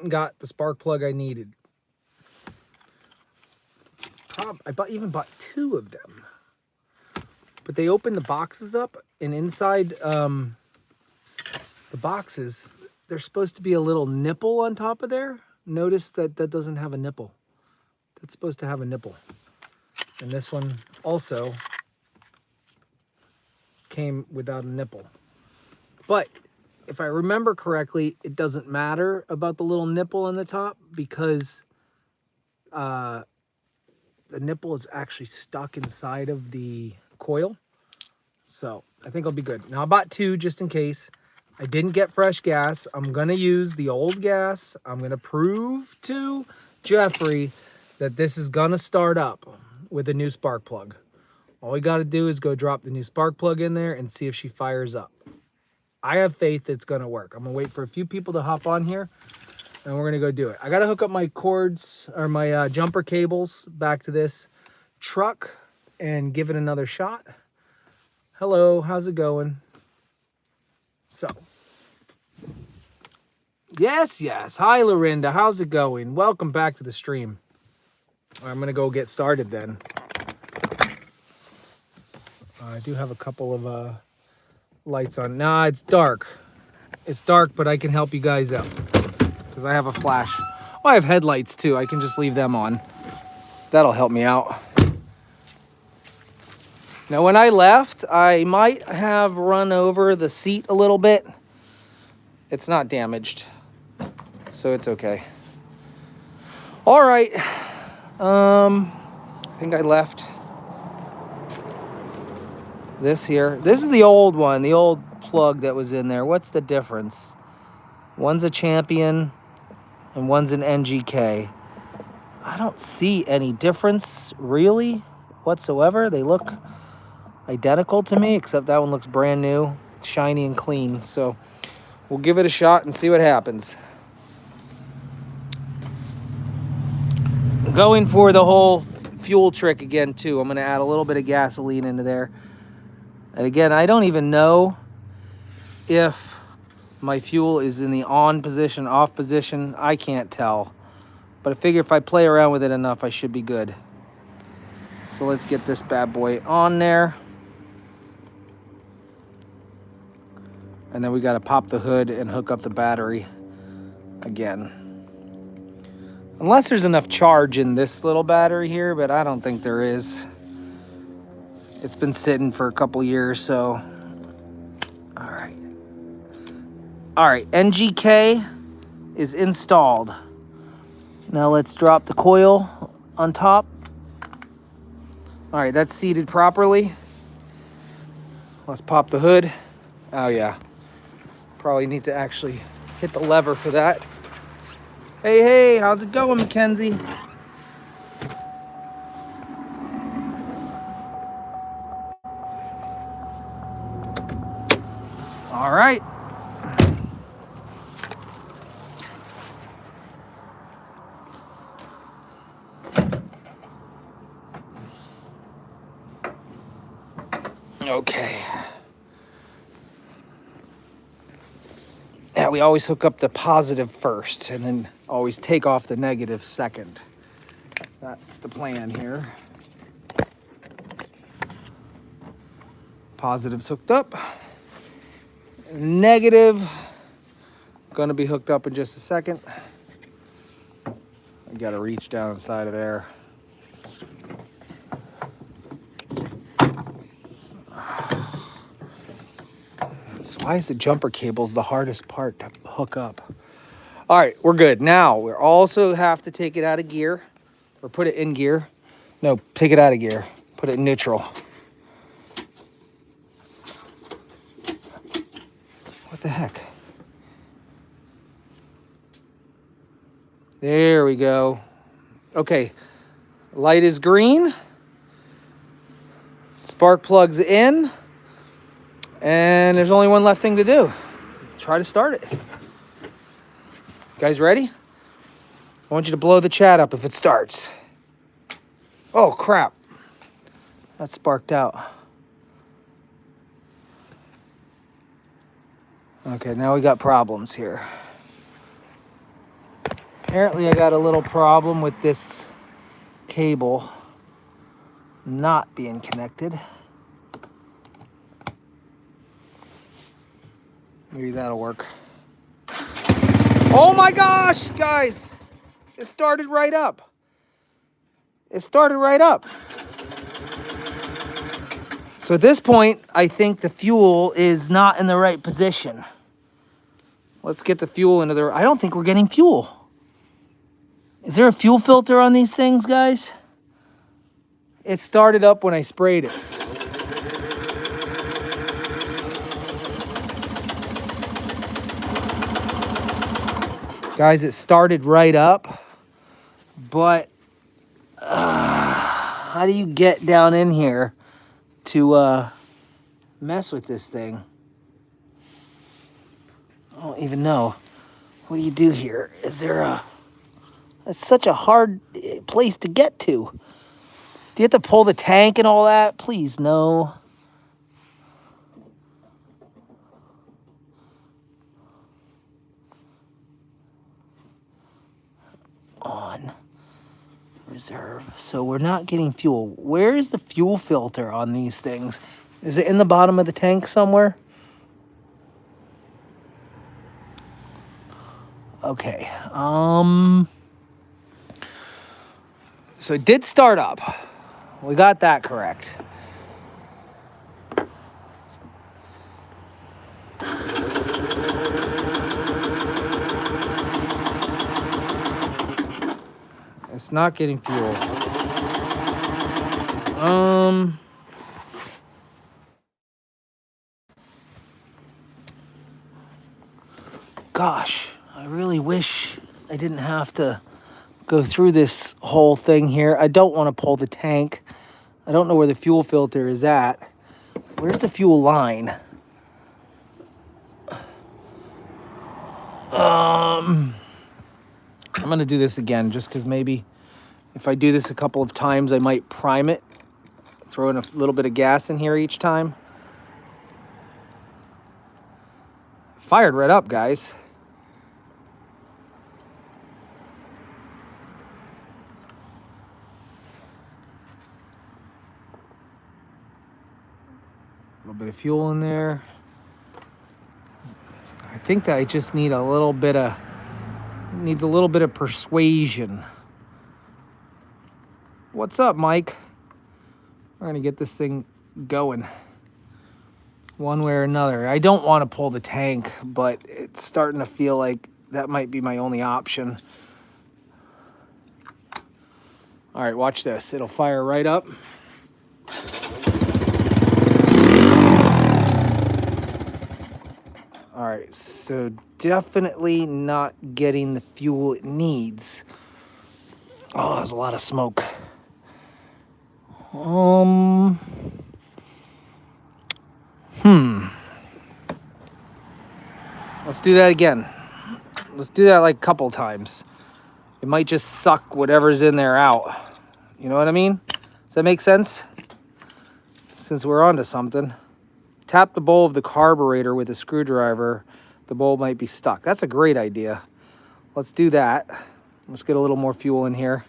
and got the spark plug I needed. I even bought 2 of them. But they opened the boxes up, and inside the boxes, there's supposed to be a little nipple on top of there. Notice that that doesn't have a nipple. That's supposed to have a nipple. And this one also came without a nipple. But if I remember correctly, it doesn't matter about the little nipple on the top because the nipple is actually stuck inside of the coil. So I think I'll be good. Now I bought 2 just in case. I didn't get fresh gas. I'm gonna use the old gas. I'm gonna prove to Jeffrey that this is gonna start up with a new spark plug. All we gotta do is go drop the new spark plug in there and see if she fires up. I have faith it's gonna work. I'm gonna wait for a few people to hop on here and we're gonna go do it. I gotta hook up my cords or my jumper cables back to this truck and give it another shot. Hello, how's it going? So, yes. Hi, Lorinda. How's it going? Welcome back to the stream. I'm going to go get started then. I do have a couple of lights on. Nah, it's dark. It's dark, but I can help you guys out because I have a flash. Oh, I have headlights too. I can just leave them on. That'll help me out. Now, when I left, I might have run over the seat a little bit. It's not damaged, so it's okay. All right. I think I left this here. This is the old one, the old plug that was in there. What's the difference? One's a Champion and one's an NGK. I don't see any difference really whatsoever. They look identical to me, except that one looks brand new, shiny and clean. So we'll give it a shot and see what happens. I'm going for the whole fuel trick again too. I'm going to add a little bit of gasoline into there. And again, I don't even know if my fuel is in the on position, off position. I can't tell. But I figure if I play around with it enough, I should be good. So let's get this bad boy on there. And then we got to pop the hood and hook up the battery again. Unless there's enough charge in this little battery here, but I don't think there is. It's been sitting for a couple years, so. All right. All right, NGK is installed. Now let's drop the coil on top. All right, that's seated properly. Let's pop the hood. Oh yeah. Probably need to actually hit the lever for that. Hey, how's it going, Mackenzie? All right. Okay. Yeah, we always hook up the positive first and then always take off the negative second. That's the plan here. Positive's hooked up. Negative gonna be hooked up in just a second. I gotta reach down inside of there. So why is the jumper cables the hardest part to hook up? All right, we're good. Now we also have to take it out of gear or put it in gear. No, take it out of gear. Put it in neutral. What the heck? There we go. Okay, light is green. Spark plug's in. And there's only one left thing to do. Try to start it. Guys ready? I want you to blow the chat up if it starts. Oh, crap. That sparked out. Okay, now we got problems here. Apparently I got a little problem with this cable not being connected. Maybe that'll work. Oh my gosh, guys! It started right up. It started right up. So at this point, I think the fuel is not in the right position. Let's get the fuel into the... I don't think we're getting fuel. Is there a fuel filter on these things, guys? It started up when I sprayed it. Guys, it started right up, but how do you get down in here to mess with this thing? I don't even know. What do you do here? Is there a... It's such a hard place to get to. Do you have to pull the tank and all that? Please, no. On reserve. So we're not getting fuel. Where is the fuel filter on these things? Is it in the bottom of the tank somewhere? Okay. So it did start up. We got that correct. It's not getting fuel. Gosh, I really wish I didn't have to go through this whole thing here. I don't want to pull the tank. I don't know where the fuel filter is at. Where's the fuel line? I'm gonna do this again just because maybe if I do this a couple of times, I might prime it. Throw in a little bit of gas in here each time. Fired right up, guys. A little bit of fuel in there. I think that I just need a little bit of, needs a little bit of persuasion. What's up, Mike? We're gonna get this thing going one way or another. I don't want to pull the tank, but it's starting to feel like that might be my only option. All right, watch this. It'll fire right up. All right, so definitely not getting the fuel it needs. Oh, there's a lot of smoke. Let's do that again. Let's do that like a couple times. It might just suck whatever's in there out. You know what I mean? Does that make sense? Since we're onto something. Tap the bowl of the carburetor with a screwdriver. The bowl might be stuck. That's a great idea. Let's do that. Let's get a little more fuel in here.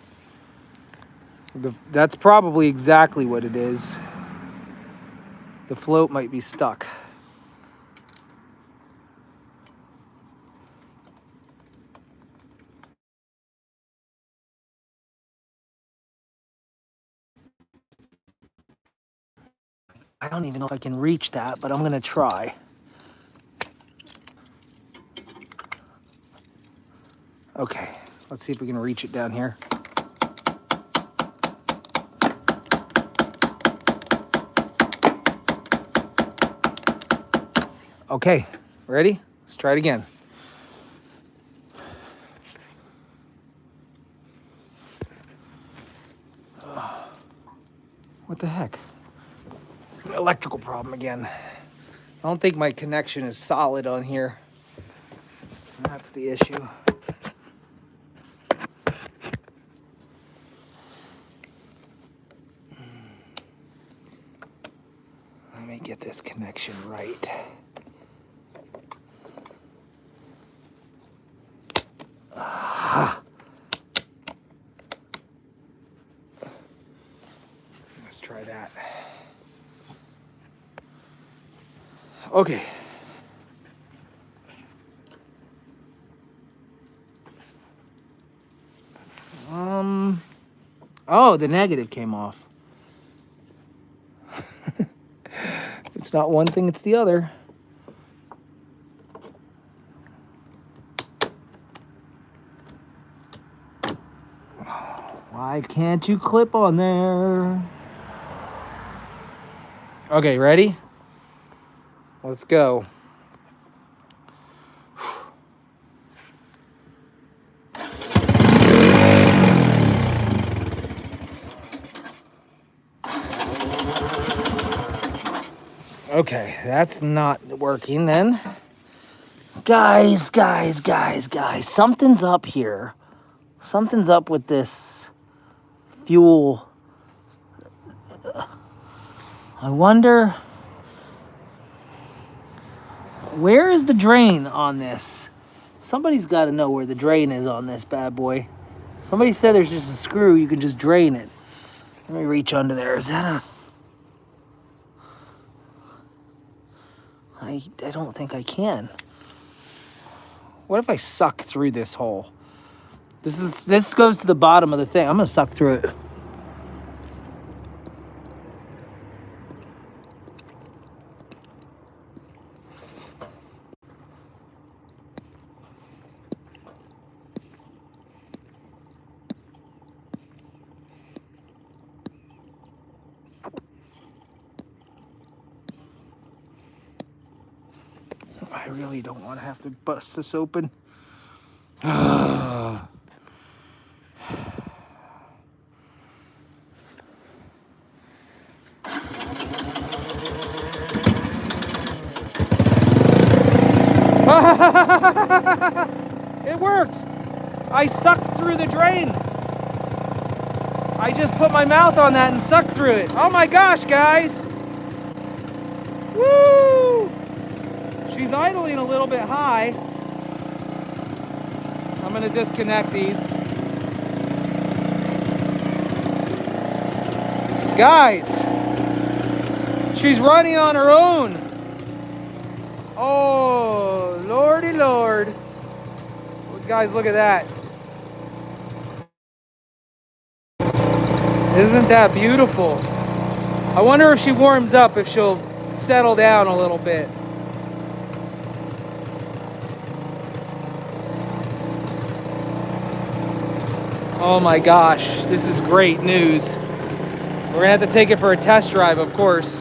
That's probably exactly what it is. The float might be stuck. I don't even know if I can reach that, but I'm gonna try. Okay, let's see if we can reach it down here. Okay, ready? Let's try it again. What the heck? Electrical problem again. I don't think my connection is solid on here. That's the issue. Let me get this connection right. Okay. Oh, the negative came off. It's not one thing, it's the other. Why can't you clip on there? Okay, ready? Let's go. Okay, that's not working then. Guys, something's up here. Something's up with this fuel. I wonder, where is the drain on this? Somebody's got to know where the drain is on this bad boy. Somebody said there's just a screw, you can just drain it. Let me reach under there. Is that a... I don't think I can. What if I suck through this hole? This goes to the bottom of the thing. I'm gonna suck through it. I really don't want to have to bust this open. It worked. I sucked through the drain. I just put my mouth on that and sucked through it. Oh my gosh, guys. Woo! She's idling a little bit high. I'm gonna disconnect these. Guys, she's running on her own. Oh, lordy lord. Well, guys, look at that. Isn't that beautiful? I wonder if she warms up, if she'll settle down a little bit. Oh my gosh, this is great news. We're gonna have to take it for a test drive, of course.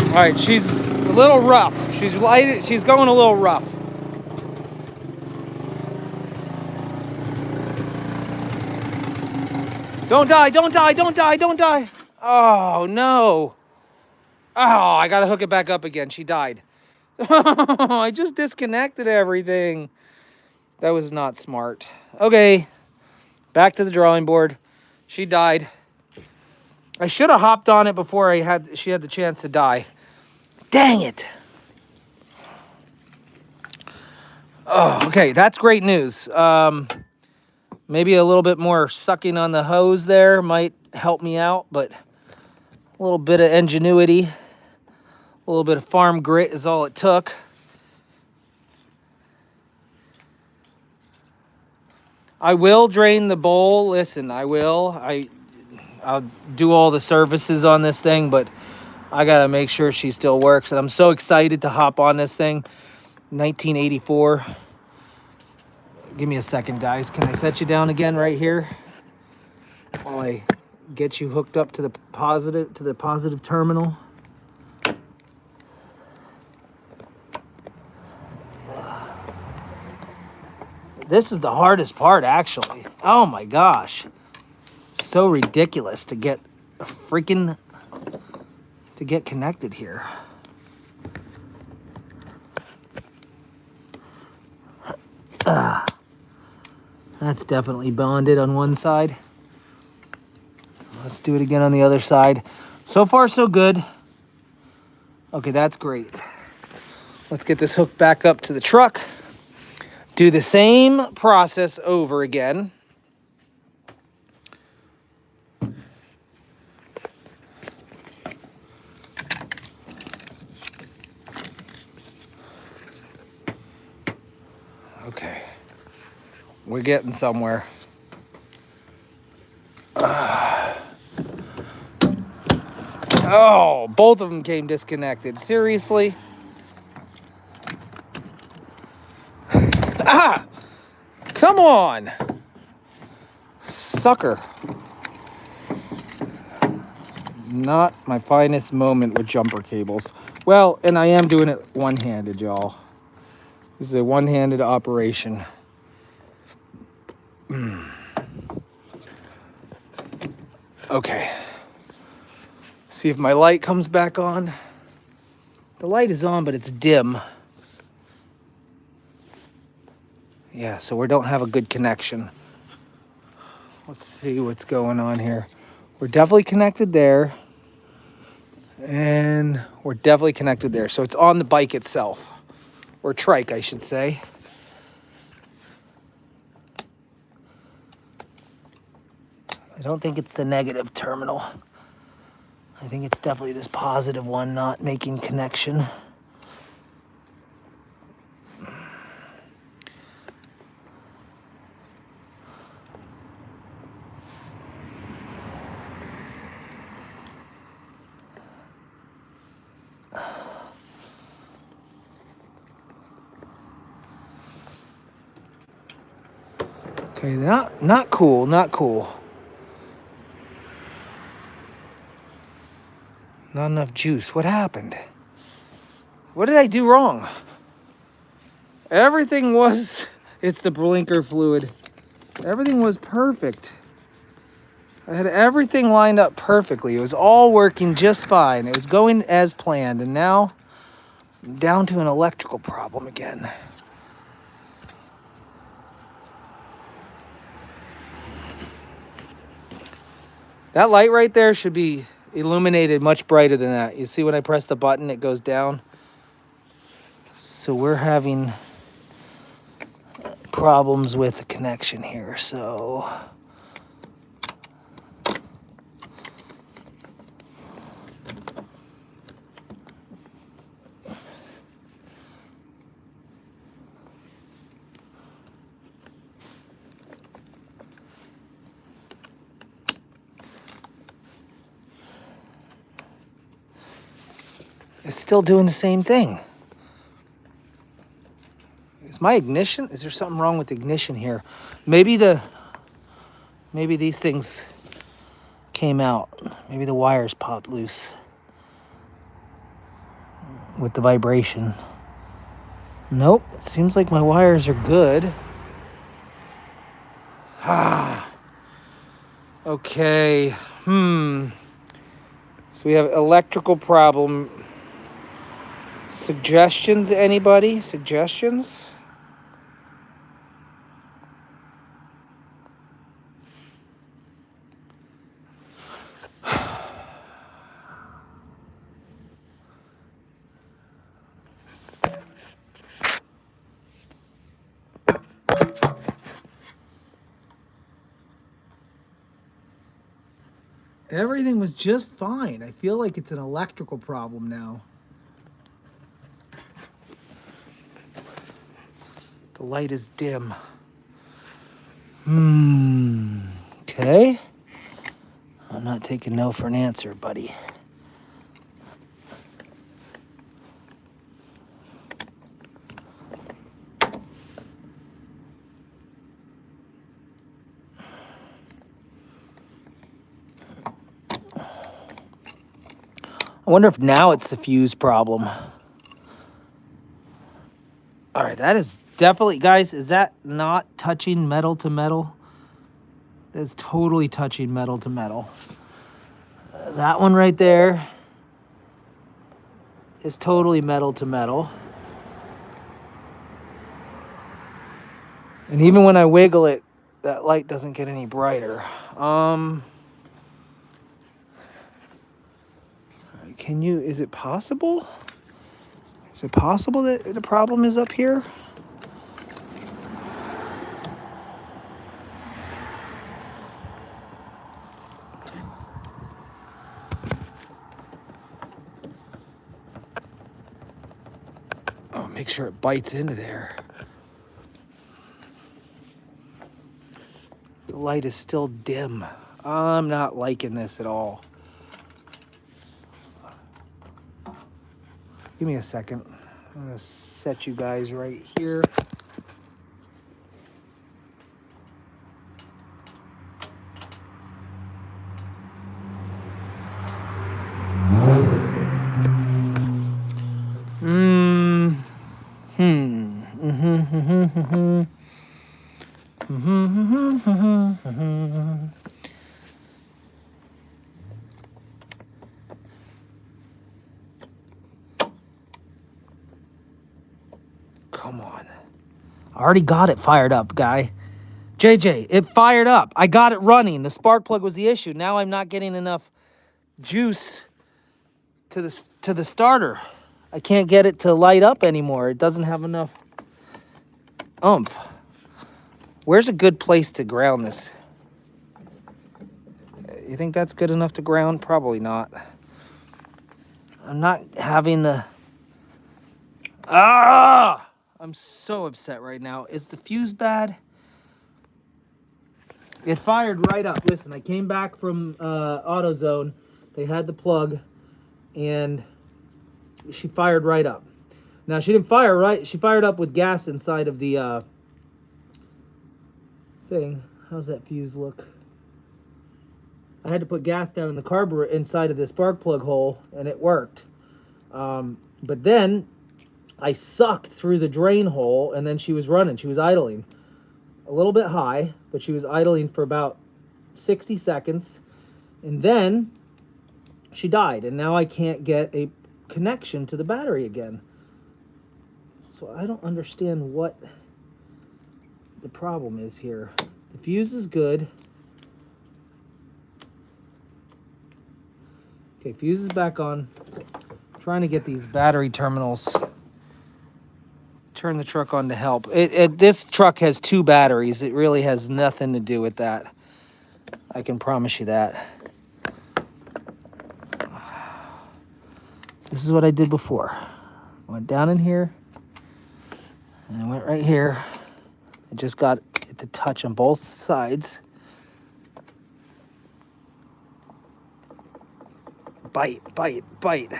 All right, she's a little rough. She's light. She's going a little rough. Don't die, don't die, don't die, don't die. Oh no. Oh, I gotta hook it back up again. She died. I just disconnected everything. That was not smart. Okay, back to the drawing board. She died. I should have hopped on it before she had the chance to die. Dang it. Oh, okay, that's great news. Maybe a little bit more sucking on the hose there might help me out, but a little bit of ingenuity, a little bit of farm grit is all it took. I will drain the bowl. Listen, I will. I'll do all the services on this thing, but I gotta make sure she still works. And I'm so excited to hop on this thing. 1984. Give me a second, guys. Can I set you down again right here while I get you hooked up to the positive terminal? This is the hardest part, actually. Oh my gosh. So ridiculous to get connected here. That's definitely bonded on one side. Let's do it again on the other side. So far, so good. Okay, that's great. Let's get this hooked back up to the truck. Do the same process over again. Okay. We're getting somewhere. Oh, both of them came disconnected. Seriously? Ah! Come on! Sucker. Not my finest moment with jumper cables. Well, and I am doing it one-handed, y'all. This is a one-handed operation. Okay. See if my light comes back on. The light is on, but it's dim. Yeah, so we don't have a good connection. Let's see what's going on here. We're definitely connected there. And we're definitely connected there. So it's on the bike itself. Or trike, I should say. I don't think it's the negative terminal. I think it's definitely this positive one not making connection. Okay, not cool, not cool. Not enough juice. What happened? What did I do wrong? Everything was, it's the blinker fluid. Everything was perfect. I had everything lined up perfectly. It was all working just fine. It was going as planned. And now I'm down to an electrical problem again. That light right there should be illuminated much brighter than that. You see when I press the button, it goes down. So we're having problems with the connection here, so. It's still doing the same thing. Is my ignition? Is there something wrong with the ignition here? Maybe these things came out. Maybe the wires popped loose with the vibration. Nope, it seems like my wires are good. Okay, So we have electrical problem. Suggestions, anybody? Suggestions? Everything was just fine. I feel like it's an electrical problem now. The light is dim. Okay. I'm not taking no for an answer, buddy. I wonder if now it's the fuse problem. All right, that is definitely, guys, is that not touching metal to metal? That's totally touching metal to metal. That one right there is totally metal to metal. And even when I wiggle it, that light doesn't get any brighter. Is it possible? Is it possible that the problem is up here? Oh, make sure it bites into there. The light is still dim. I'm not liking this at all. Give me a second. I'm gonna set you guys right here. Come on. I already got it fired up, guy. JJ, it fired up. I got it running. The spark plug was the issue. Now I'm not getting enough juice to the starter. I can't get it to light up anymore. It doesn't have enough oomph. Where's a good place to ground this? You think that's good enough to ground? Probably not. I'm not having the... Ah! I'm so upset right now. Is the fuse bad? It fired right up. Listen, I came back from AutoZone. They had the plug, and she fired right up. Now, she didn't fire right. She fired up with gas inside of the thing. How's that fuse look? I had to put gas down in the carburetor inside of the spark plug hole, and it worked. But then I sucked through the drain hole, and then she was running. She was idling. A little bit high, but she was idling for about 60 seconds. And then she died, and now I can't get a connection to the battery again. So I don't understand what the problem is here. The fuse is good. Okay, fuse is back on. I'm trying to get these battery terminals. Turn the truck on to help. This truck has 2 batteries. It really has nothing to do with that. I can promise you that. This is what I did before. I went down in here, and I went right here. I just got it to touch on both sides. Bite, bite, bite.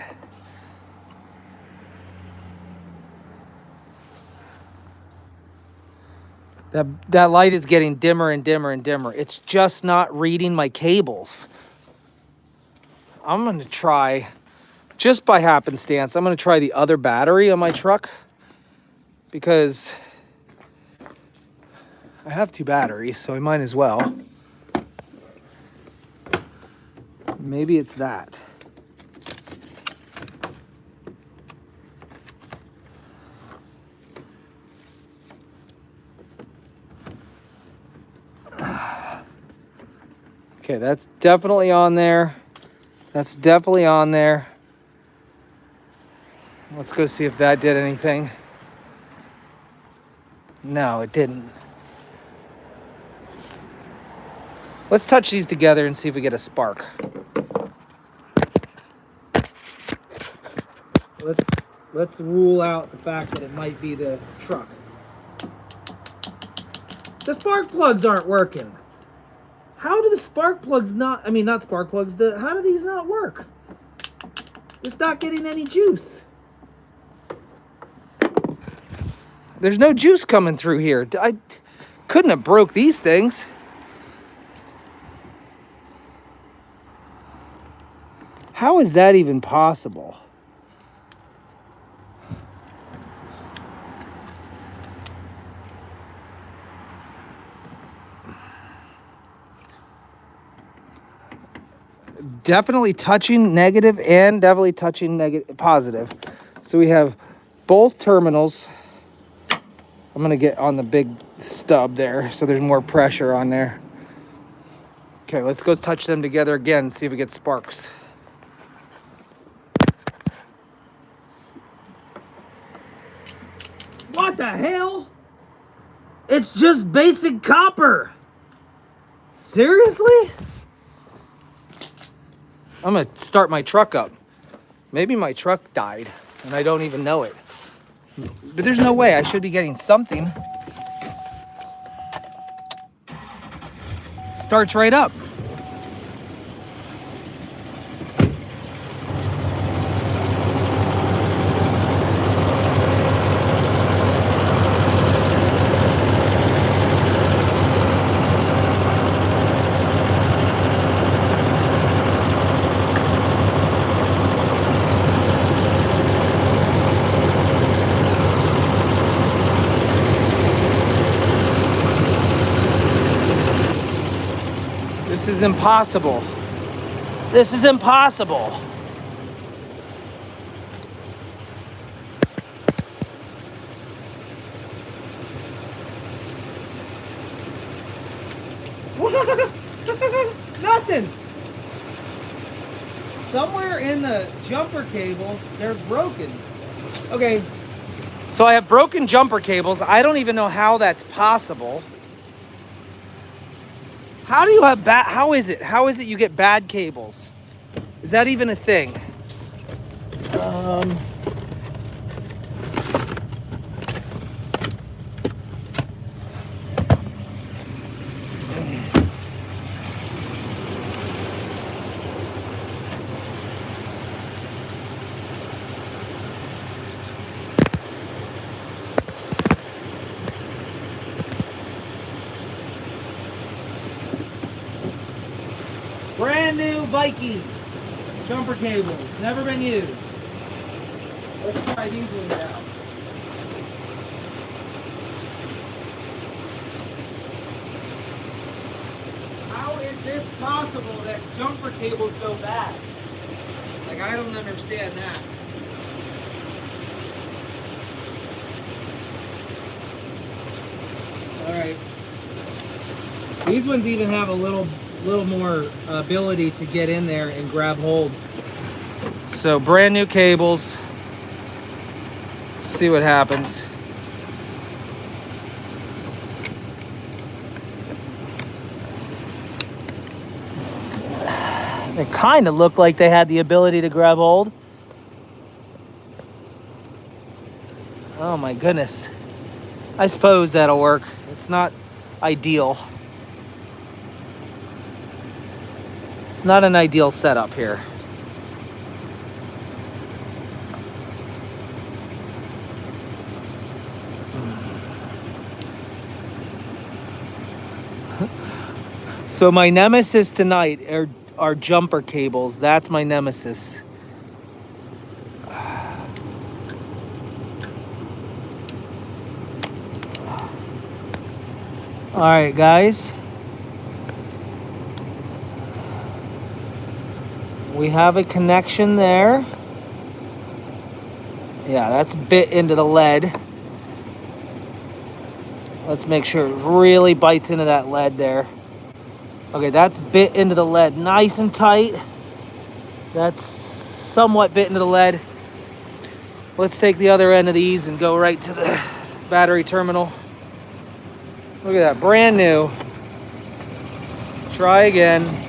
That light is getting dimmer and dimmer and dimmer. It's just not reading my cables. I'm going to try, just by happenstance, I'm going to try the other battery on my truck, because I have 2 batteries, so I might as well. Maybe it's that. Okay, that's definitely on there. That's definitely on there. Let's go see if that did anything. No, it didn't. Let's touch these together and see if we get a spark. Let's rule out the fact that it might be the truck. The spark plugs aren't working. How do the spark plugs not, I mean, not spark plugs, how do these not work? It's not getting any juice. There's no juice coming through here. I couldn't have broke these things. How is that even possible? Definitely touching negative and definitely touching positive. So we have both terminals. I'm gonna get on the big stub there so there's more pressure on there. Okay, let's go touch them together again, see if we get sparks. What the hell? It's just basic copper. Seriously? I'm gonna start my truck up. Maybe my truck died and I don't even know it. But there's no way. I should be getting something. starts right up. This is impossible. This is impossible. Nothing. Somewhere in the jumper cables, they're broken. Okay, so I have broken jumper cables. I don't even know how that's possible. How do you have bad, how is it you get bad cables? Is that even a thing? Brand new Viking jumper cables, never been used. Let's try these ones out. How is this possible that jumper cables go bad? Like, I don't understand that. All right. These ones even have a little more ability to get in there and grab hold. So brand new cables. See what happens. They kind of look like they had the ability to grab hold. Oh my goodness. I suppose that'll work. It's not ideal. It's not an ideal setup here. So my nemesis tonight are jumper cables. That's my nemesis. All right, guys. We have a connection there. Yeah, that's bit into the lead. Let's make sure it really bites into that lead there. Okay, that's bit into the lead nice and tight. That's somewhat bit into the lead. Let's take the other end of these and go right to the battery terminal. Look at that, brand new. Try again.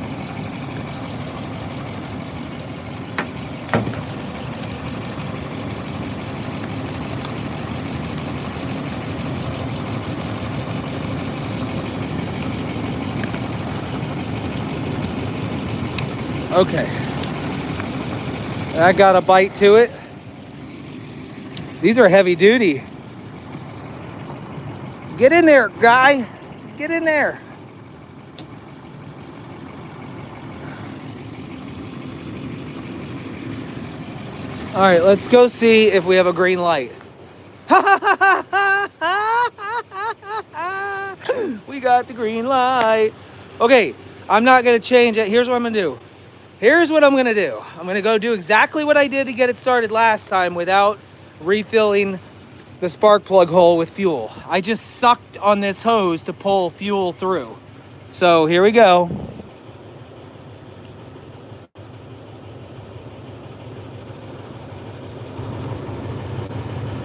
Okay, that got a bite to it. These are heavy duty. Get in there, guy. Get in there. All right, let's go see if we have a green light. We got the green light. Okay, I'm not gonna change it. Here's what I'm gonna do. Here's what I'm gonna do. I'm gonna go do exactly what I did to get it started last time without refilling the spark plug hole with fuel. I just sucked on this hose to pull fuel through. So here we go.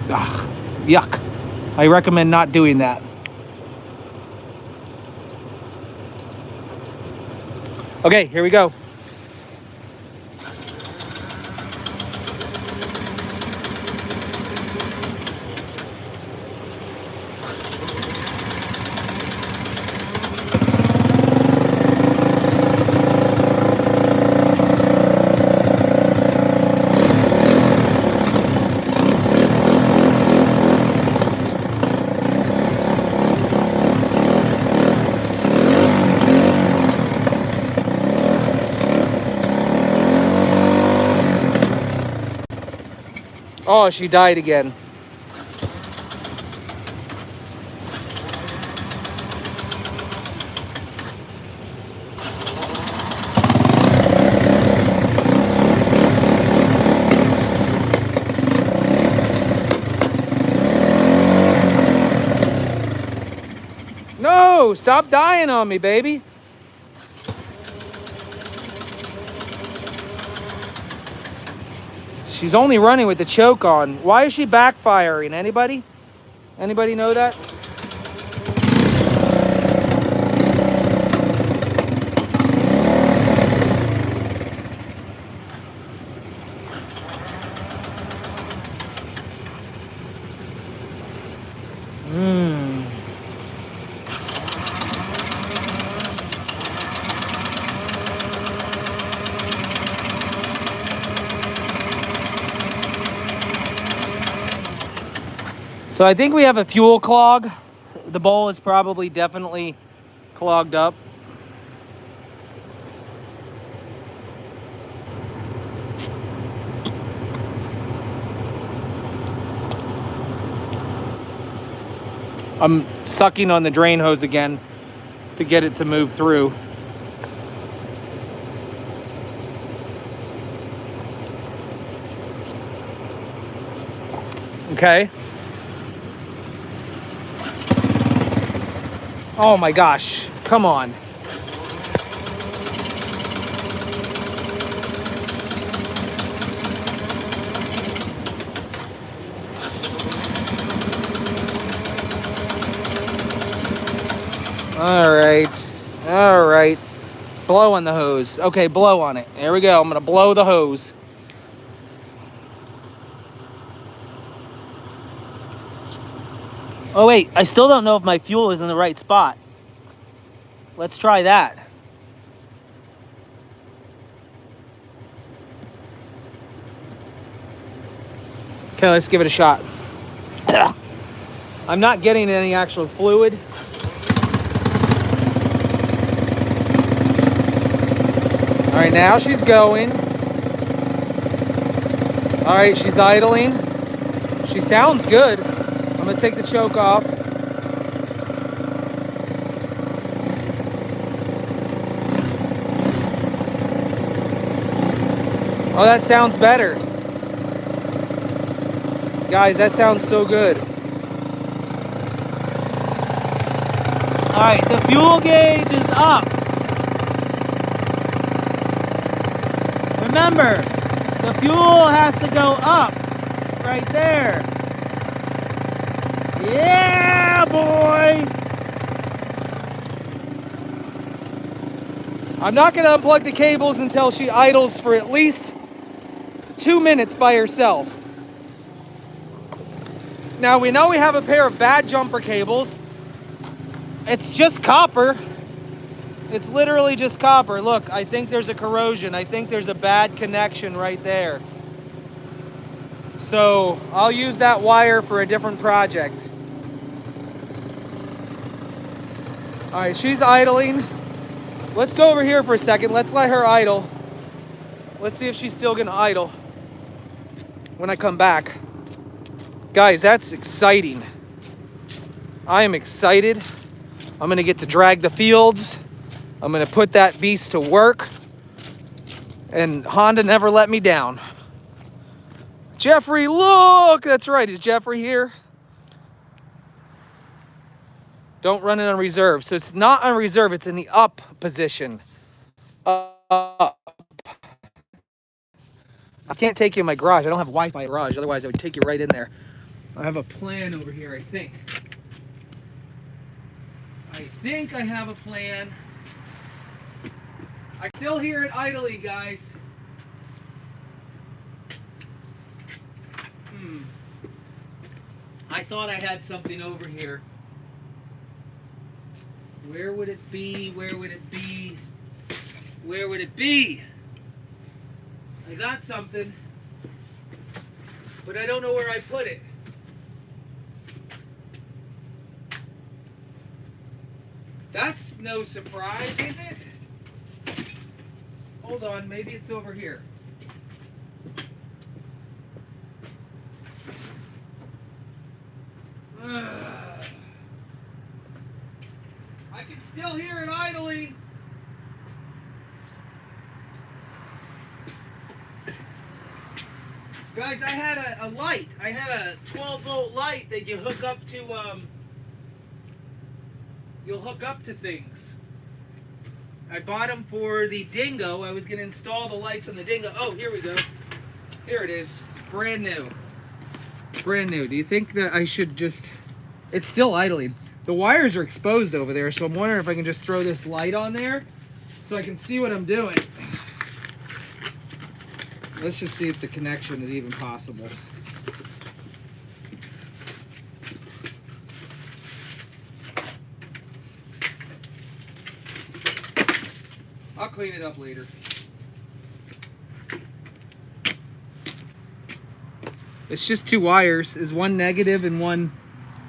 Ugh, yuck. I recommend not doing that. Okay, here we go. Oh, she died again. No, stop dying on me, baby. She's only running with the choke on. Why is she backfiring? Anybody? Anybody know that? So I think we have a fuel clog. The bowl is probably definitely clogged up. I'm sucking on the drain hose again to get it to move through. Okay. Oh my gosh, come on. All right. Blow on the hose. Okay, blow on it. There we go. I'm gonna blow the hose. Oh wait, I still don't know if my fuel is in the right spot. Let's try that. Okay, let's give it a shot. I'm not getting any actual fluid. All right, now she's going. All right, she's idling. She sounds good. I'm gonna take the choke off. Oh, that sounds better. Guys, that sounds so good. All right, the fuel gauge is up. Remember, the fuel has to go up right there. Yeah, boy. I'm not going to unplug the cables until she idles for at least 2 minutes by herself. Now, we know we have a pair of bad jumper cables. It's just copper. It's literally just copper. Look, I think there's a corrosion. I think there's a bad connection right there. So I'll use that wire for a different project. All right, she's idling. Let's go over here for a second. Let's let her idle. Let's see if she's still gonna idle when I come back. Guys, that's exciting. I am excited. I'm gonna get to drag the fields. I'm gonna put that beast to work. And Honda never let me down. Jeffrey, look! That's right, is Jeffrey here? Don't run it on reserve. So it's not on reserve, it's in the up position. Up. I can't take you in my garage. I don't have Wi-Fi in my garage, otherwise I would take you right in there. I have a plan over here, I think. I have a plan. I still hear it idly, guys. I thought I had something over here. Where would it be? Where would it be? Where would it be? I got something, but I don't know where I put it. That's no surprise, is it? Hold on, maybe it's over here. still hear it idling. Guys, I had a light. I had a 12-volt light that you hook up to, you'll hook up to things. I bought them for the Dingo. I was going to install the lights on the Dingo. Oh, here we go. Here it is. Brand new. Brand new. Do you think that I should just... It's still idling. The wires are exposed over there, so I'm wondering if I can just throw this light on there so I can see what I'm doing. Let's just see if the connection is even possible. I'll clean it up later. It's just two wires. Is one negative and one...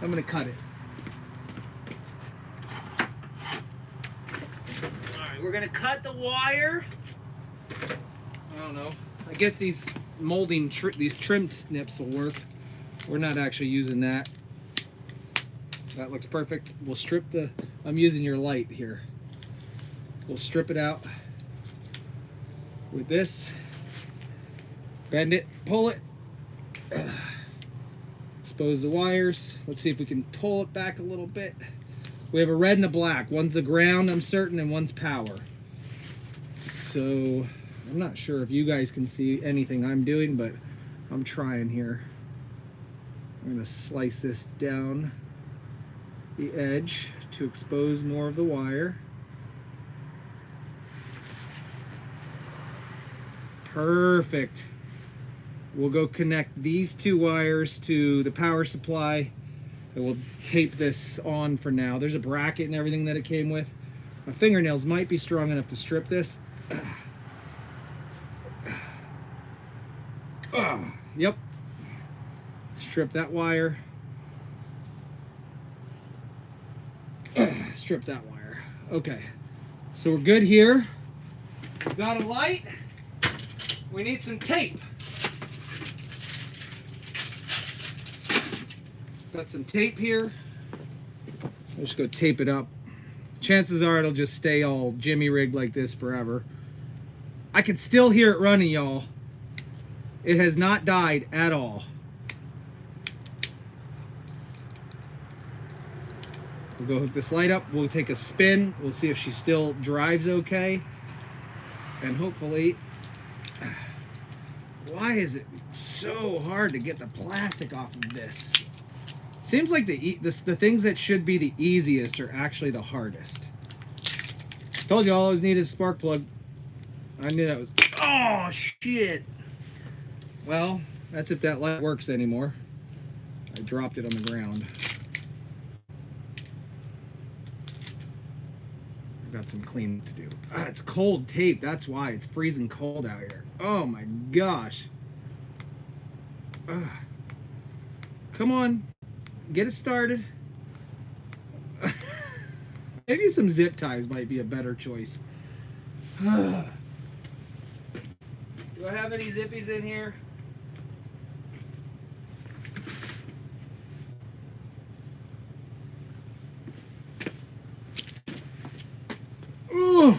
I'm going to cut it. Alright, we're going to cut the wire. I don't know. I guess these molding, these trim snips will work. We're not actually using that. That looks perfect. We'll strip the... I'm using your light here. We'll strip it out with this. Bend it, pull it. Expose the wires. Let's see if we can pull it back a little bit. We have a red and a black. One's a ground, I'm certain, and one's power. So I'm not sure if you guys can see anything I'm doing, but I'm trying here. I'm going to slice this down the edge to expose more of the wire. Perfect. We'll go connect these two wires to the power supply, and we'll tape this on for now. There's a bracket and everything that it came with. My fingernails might be strong enough to strip this. Yep. Strip that wire. Strip that wire. Okay. So we're good here. We've got a light. We need some tape. Got some tape here. I'll just go tape it up. Chances are it'll just stay all jimmy rigged like this forever. I can still hear it running, y'all. It has not died at all. We'll go hook this light up. We'll take a spin. We'll see if she still drives okay. And hopefully... Why is it so hard to get the plastic off of this? Seems like the things that should be the easiest are actually the hardest. Told you all I always need is a spark plug. I knew that was... Oh, shit! Well, that's if that light works anymore. I dropped it on the ground. I've got some cleaning to do. Ah, it's cold tape. That's why. It's freezing cold out here. Oh my gosh. Come on. Get it started. Maybe some zip ties might be a better choice. Do I have any zippies in here? Ooh.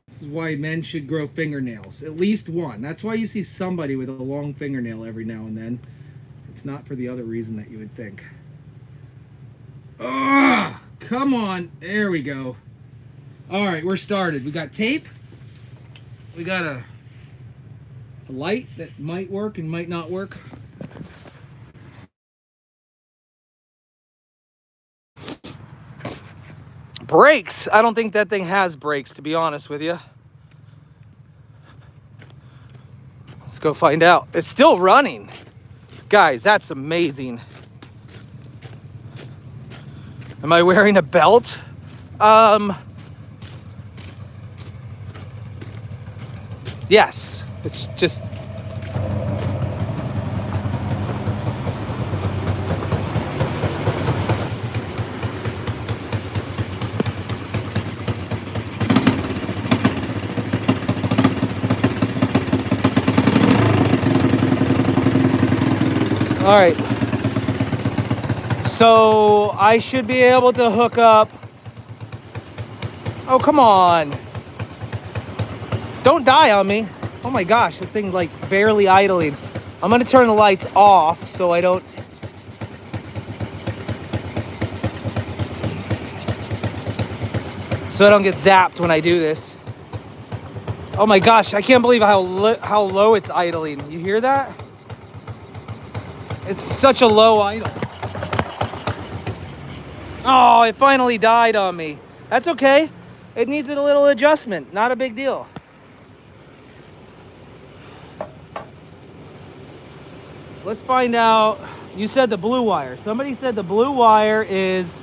This is why men should grow fingernails. At least one. That's why you see somebody with a long fingernail every now and then. It's not for the other reason that you would think. Ah, come on. There we go. All right, we're started. We got tape. We got a light that might work and might not work. Brakes. I don't think that thing has brakes, to be honest with you. Let's go find out. It's still running. Guys, that's amazing. Am I wearing a belt? Yes. It's just... All right, so I should be able to hook up Oh, come on. Don't die on me. Oh my gosh, the thing like barely idling. I'm gonna turn the lights off so I don't. So I don't get zapped when I do this. Oh my gosh, I can't believe how low it's idling. You hear that? It's such a low idle. Oh, it finally died on me. That's okay. It needs a little adjustment. Not a big deal. Let's find out. You said the blue wire. Somebody said the blue wire is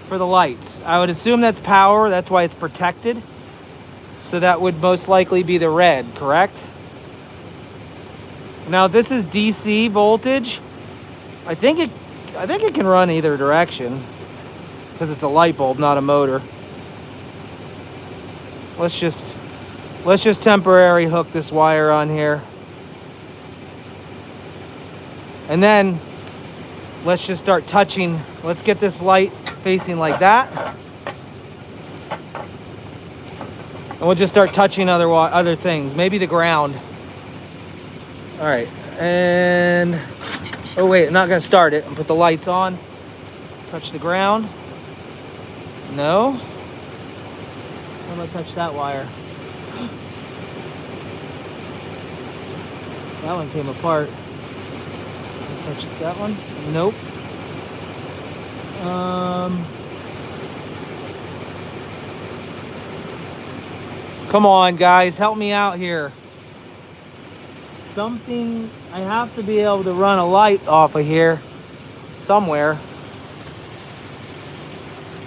for the lights. I would assume that's power. That's why it's protected. So that would most likely be the red, correct? Now this is DC voltage. I think it can run either direction because it's a light bulb, not a motor. Let's just temporarily hook this wire on here. And then let's just start touching. Let's get this light facing like that. And we'll just start touching other things, maybe the ground. All right, and oh wait, I'm not gonna start it and put the lights on. Touch the ground. No. I'm gonna touch that wire. That one came apart. Touch that one. Nope. Come on, guys, help me out here. Something, I have to be able to run a light off of here somewhere.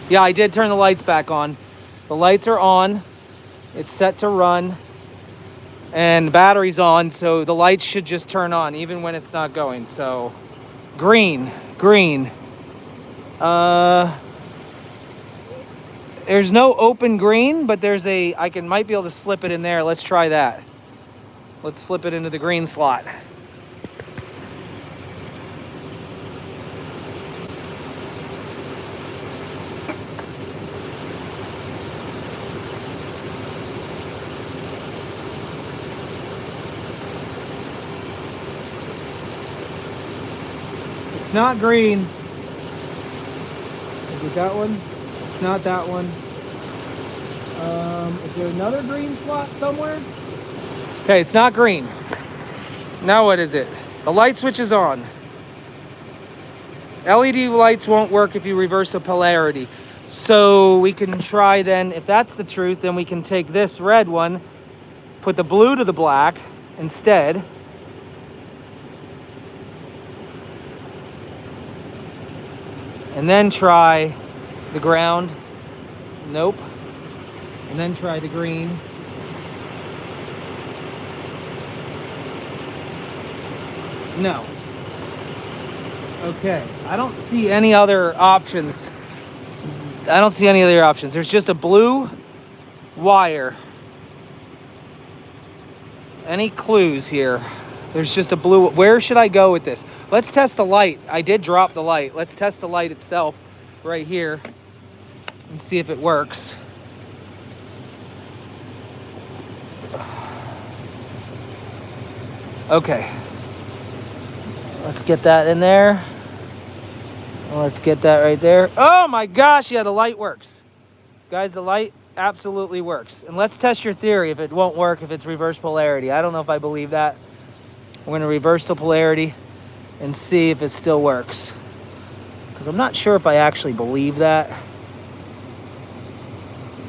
Yeah, I did turn the lights back on. The lights are on. It's set to run. And the battery's on, so the lights should just turn on even when it's not going. So, green. There's no open green, but there's might be able to slip it in there. Let's try that. Let's slip it into the green slot. It's not green. Is it that one? It's not that one. Is there another green slot somewhere? Okay, it's not green. Now what is it? The light switch is on. LED lights won't work if you reverse the polarity. So we can try then, if that's the truth, then we can take this red one, put the blue to the black instead. And then try the ground. Nope. And then try the green. No. Okay, I don't see any other options. There's just a blue wire. Any clues here? There's just a blue. Where should I go with this? Let's test the light. I did drop the light. Let's test the light itself right here and see if it works. Okay. Let's get that in there. Let's get that right there. Oh my gosh, yeah, the light works. Guys, the light absolutely works. And let's test your theory if it won't work if it's reverse polarity. I don't know if I believe that. We're going to reverse the polarity and see if it still works. Because I'm not sure if I actually believe that.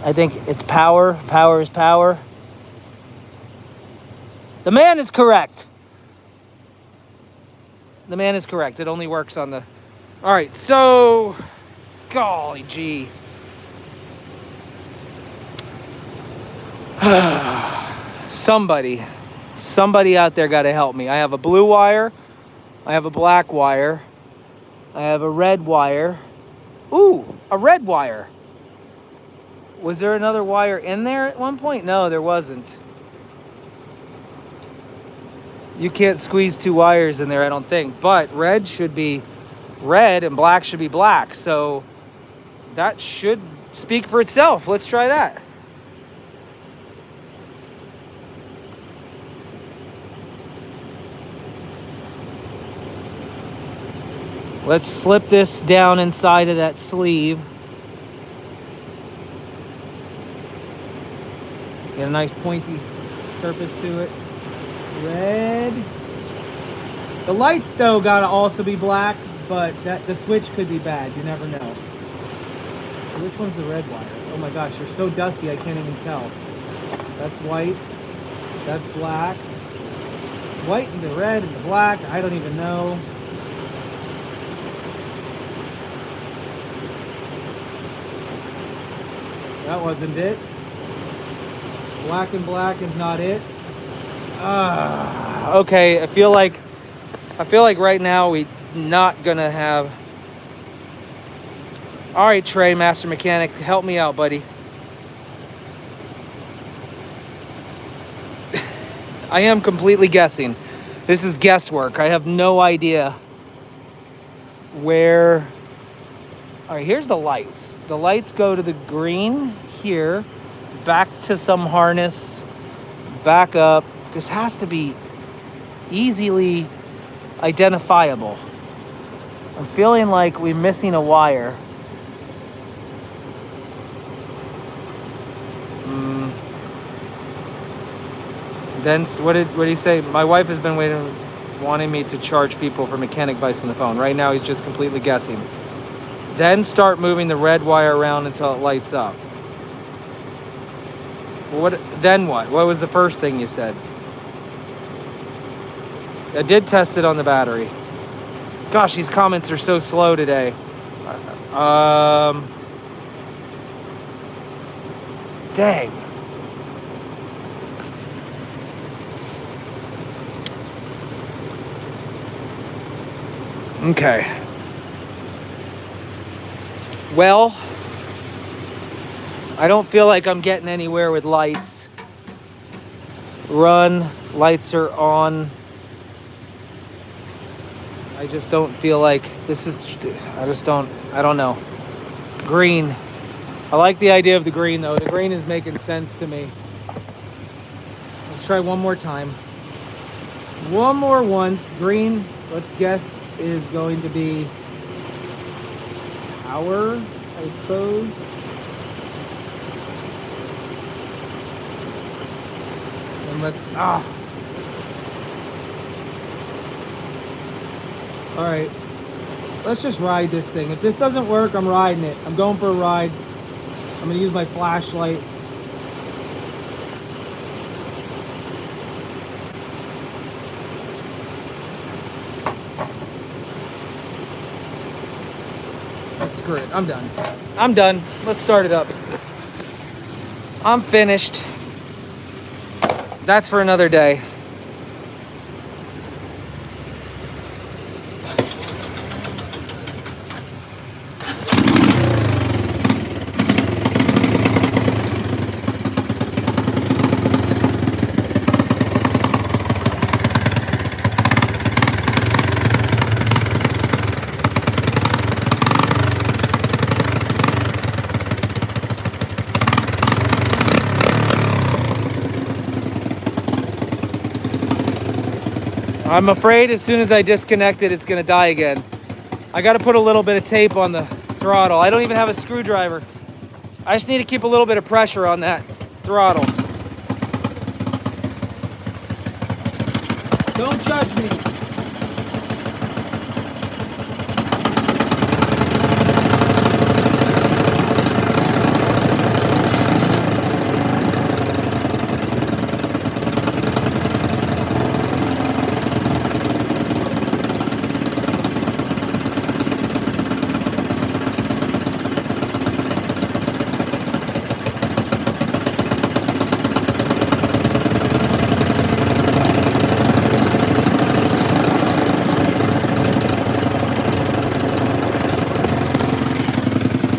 I think it's power. Power is power. The man is correct. The man is correct. It only works on the... All right, so... Golly gee. Somebody out there got to help me. I have a blue wire. I have a black wire. I have a red wire. Ooh, a red wire. Was there another wire in there at one point? No, there wasn't. You can't squeeze two wires in there, I don't think. But red should be red and black should be black. So that should speak for itself. Let's try that. Let's slip this down inside of that sleeve. Get a nice pointy surface to it. Red. The lights though gotta also be black, but the switch could be bad. You never know. So which one's the red wire? Oh my gosh, they're so dusty I can't even tell. That's white. That's black. White and the red and the black. I don't even know. That wasn't it. Black and black is not it. Okay, I feel like right now we not gonna have. All right, Trey, master mechanic, help me out, buddy. I am completely guessing. This is guesswork. I have no idea where. All right, here's the lights. The lights go to the green here, back to some harness, back up. This has to be easily identifiable. I'm feeling like we're missing a wire. Then what did he say? My wife has been wanting me to charge people for mechanic advice on the phone. Right now he's just completely guessing. Then start moving the red wire around until it lights up. Then what? What was the first thing you said? I did test it on the battery. Gosh, these comments are so slow today. Dang. Okay. Well, I don't feel like I'm getting anywhere with lights. Run, lights are on. I just don't feel like this is, I don't know. Green. I like the idea of the green though. The green is making sense to me. Let's try one more time. One more once. Green, let's guess, is going to be power, I suppose. And let's, all right, let's just ride this thing. If this doesn't work, I'm riding it. I'm going for a ride. I'm gonna use my flashlight. Screw it, I'm done. I'm done. Let's start it up. I'm finished. That's for another day. I'm afraid as soon as I disconnect it, it's gonna die again. I gotta put a little bit of tape on the throttle. I don't even have a screwdriver. I just need to keep a little bit of pressure on that throttle. Don't judge me.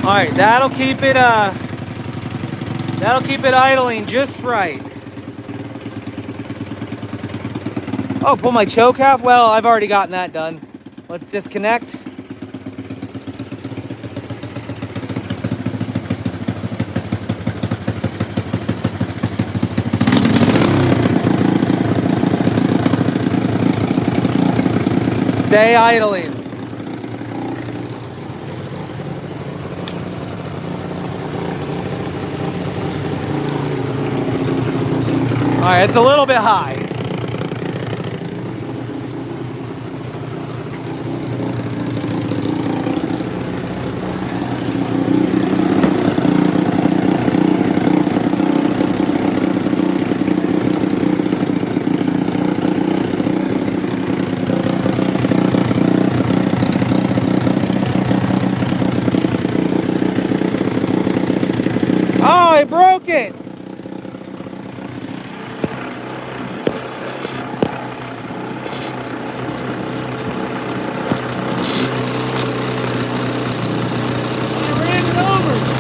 All right, that'll keep it idling just right. Oh, pull my choke out? Well, I've already gotten that done. Let's disconnect. Stay idling. All right, it's a little bit high. Oh, I broke it. I ran it over.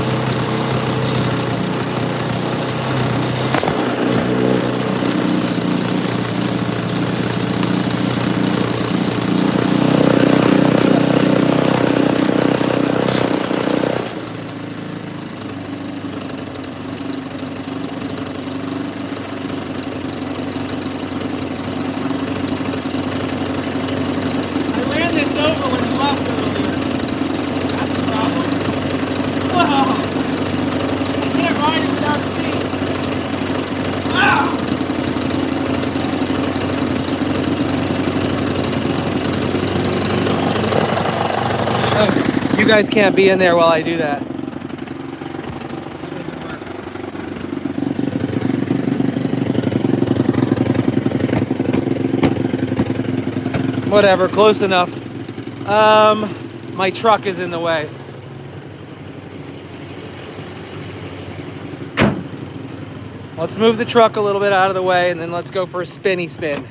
You guys can't be in there while I do that. Whatever, close enough. My truck is in the way. Let's move the truck a little bit out of the way and then let's go for a spinny spin.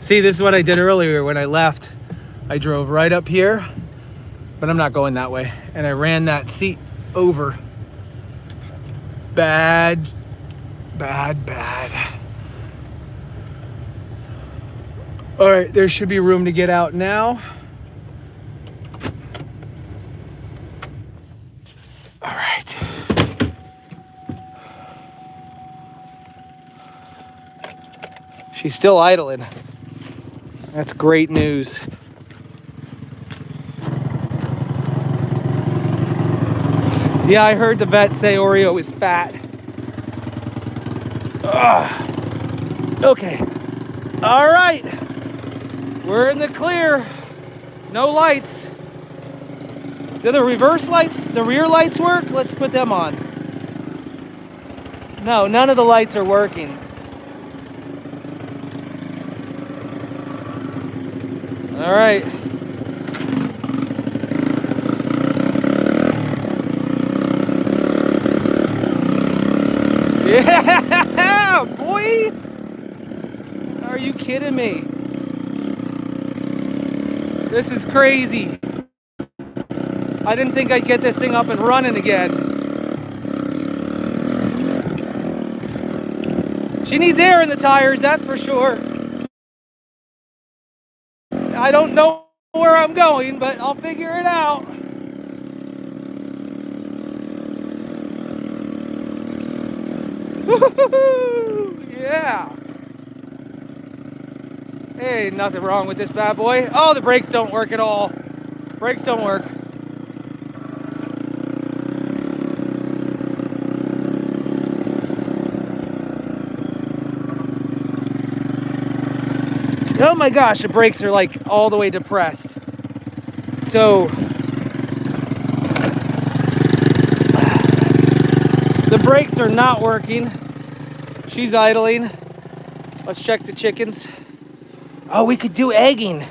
See, this is what I did earlier when I left. I drove right up here, but I'm not going that way. And I ran that seat over. Bad, bad, bad. All right, there should be room to get out now. All right. She's still idling. That's great news. Yeah, I heard the vet say Oreo is fat. Ugh. Okay. All right. We're in the clear. No lights. Do the reverse lights, the rear lights work? Let's put them on. No, none of the lights are working. All right. Yeah, boy. Are you kidding me? This is crazy. I didn't think I'd get this thing up and running again. She needs air in the tires, that's for sure. I don't know where I'm going, but I'll figure it out. Woo-hoo-hoo! Yeah. Hey, nothing wrong with this bad boy. Oh, the brakes don't work at all. Brakes don't work. Oh my gosh, the brakes are like all the way depressed. So the brakes are not working. She's idling. Let's check the chickens. Oh, we could do egging.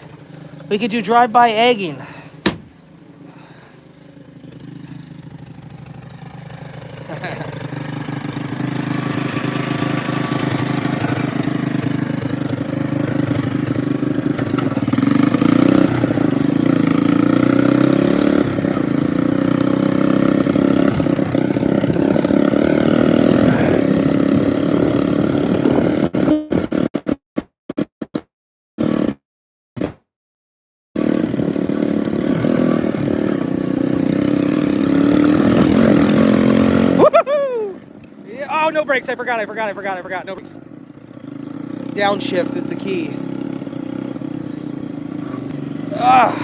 We could do drive-by egging. Oh, no brakes. I forgot. No brakes. Downshift is the key. Ah.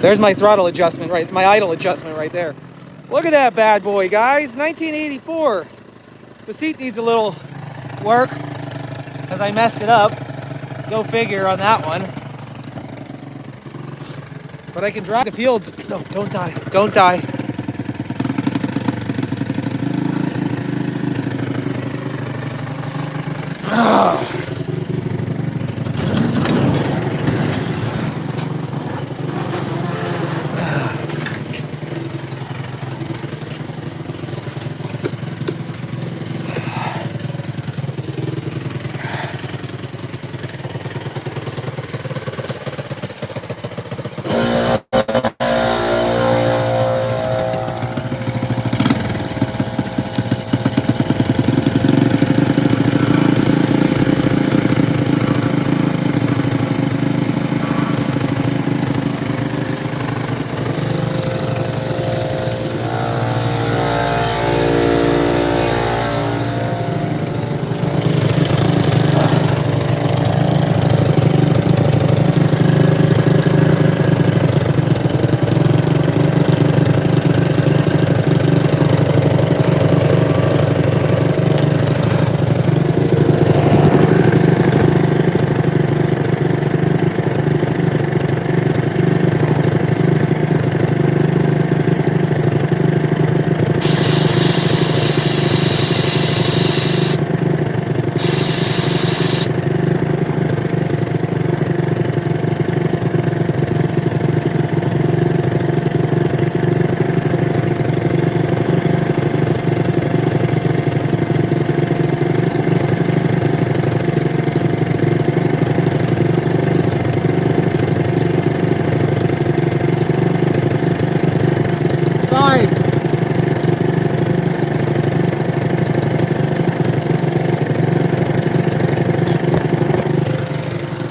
There's my throttle adjustment, right? My idle adjustment right there. Look at that bad boy, guys. 1984. The seat needs a little work because I messed it up. Go figure on that one. But I can drive the fields. No, don't die. Don't die. Ah.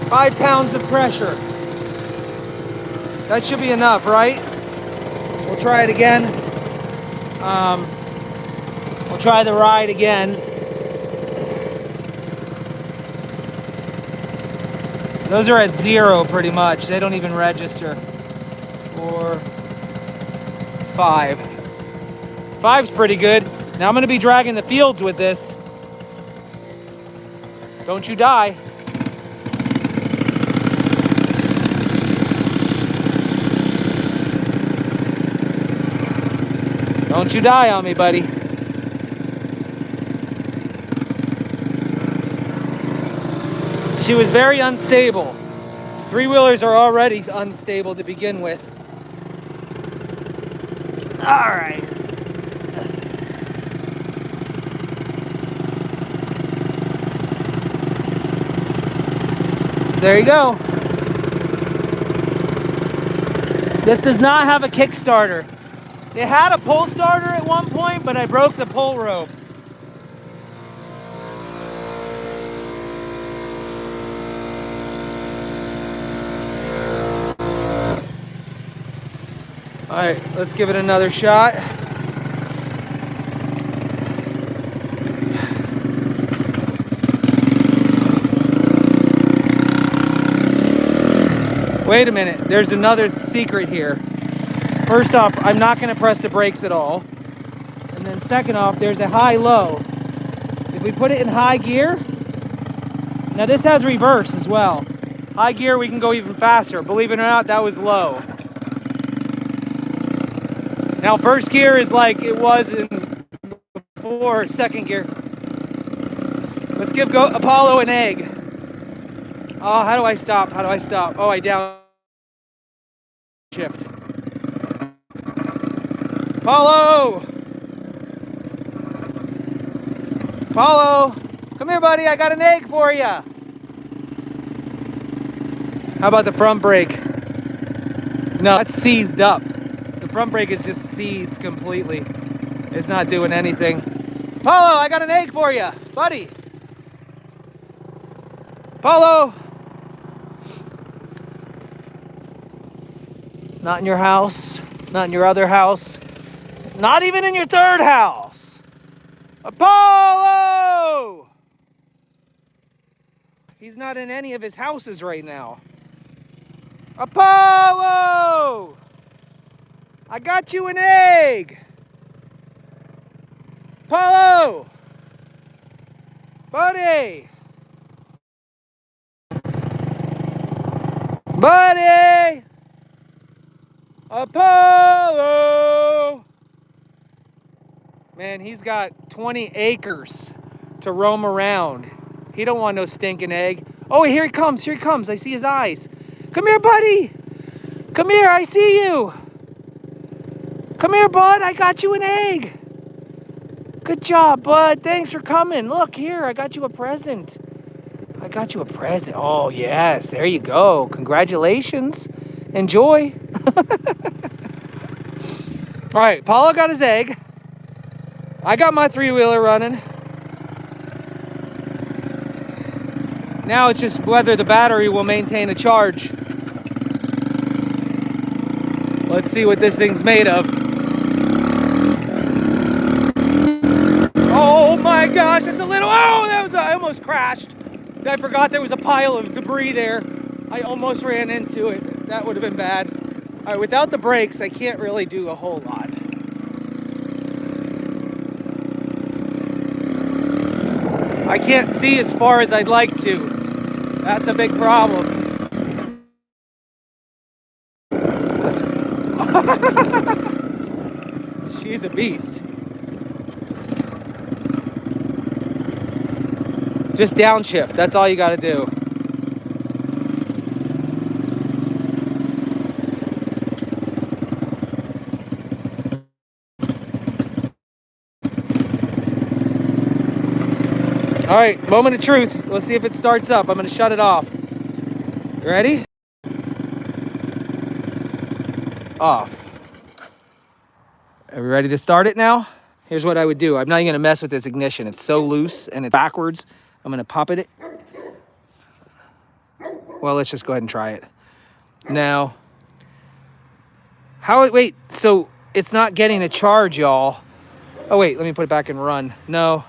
5 pounds of pressure. That should be enough, right? We'll try it again. We'll try the ride again. Those are at 0 pretty much. They don't even register. 4, 5. 5's pretty good. Now I'm gonna be dragging the fields with this. Don't you die. Don't you die on me, buddy. She was very unstable. Three-wheelers are already unstable to begin with. All right. There you go. This does not have a Kickstarter. It had a pull starter at one point, but I broke the pull rope. All right, let's give it another shot. Wait a minute, there's another secret here. First off, I'm not going to press the brakes at all. And then second off, there's a high-low. If we put it in high gear, now this has reverse as well. High gear, we can go even faster. Believe it or not, that was low. Now first gear is like it was in before second gear. Let's give Apollo an egg. Oh, how do I stop? How do I stop? Oh, I down shift. Apollo! Apollo! Come here, buddy. I got an egg for you. How about the front brake? No, that's seized up. The front brake is just seized completely. It's not doing anything. Apollo, I got an egg for you, buddy. Apollo! Not in your house. Not in your other house. Not even in your third house. Apollo! He's not in any of his houses right now. Apollo! I got you an egg. Apollo! Buddy! Buddy! Apollo! Man, he's got 20 acres to roam around. He don't want no stinking egg. Oh, here he comes, here he comes. I see his eyes. Come here, buddy. Come here, I see you. Come here, bud, I got you an egg. Good job, bud. Thanks for coming. Look, here, I got you a present. I got you a present. Oh, yes, there you go. Congratulations. Enjoy. All right, Paulo got his egg. I got my three-wheeler running. Now it's just whether the battery will maintain a charge. Let's see what this thing's made of. Oh my gosh, it's a little, I almost crashed. I forgot there was a pile of debris there. I almost ran into it. That would have been bad. All right, without the brakes, I can't really do a whole lot. I can't see as far as I'd like to. That's a big problem. She's a beast. Just downshift, that's all you gotta do. All right, moment of truth. Let's see if it starts up. I'm gonna shut it off. You ready? Off. Are we ready to start it now? Here's what I would do. I'm not even gonna mess with this ignition. It's so loose and it's backwards. I'm gonna pop it. Well, let's just go ahead and try it. Now, wait, so it's not getting a charge, y'all. Oh wait, let me put it back in run. No,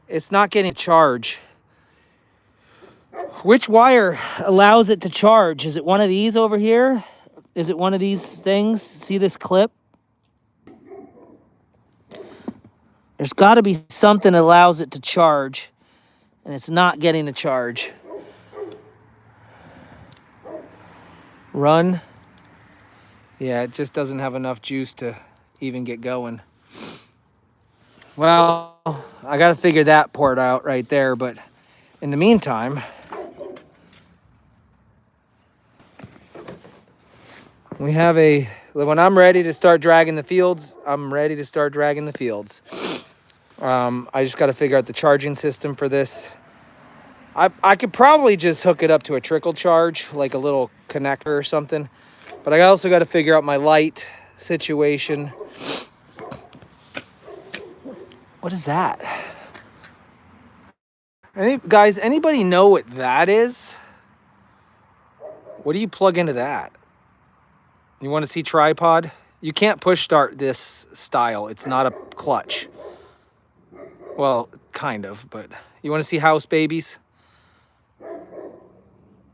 it's not getting a charge. Which wire allows it to charge? Is it one of these over here? Is it one of these things? See this clip? There's got to be something that allows it to charge, and it's not getting a charge. Run. Yeah, it just doesn't have enough juice to even get going. Well, I got to figure that part out right there, but in the meantime, we have when I'm ready to start dragging the fields, I'm ready to start dragging the fields. I just got to figure out the charging system for this. I could probably just hook it up to a trickle charge, like a little connector or something. But I also got to figure out my light situation. What is that? Guys, anybody know what that is? What do you plug into that? You want to see tripod? You can't push start this style. It's not a clutch. Well, kind of, but you want to see house babies?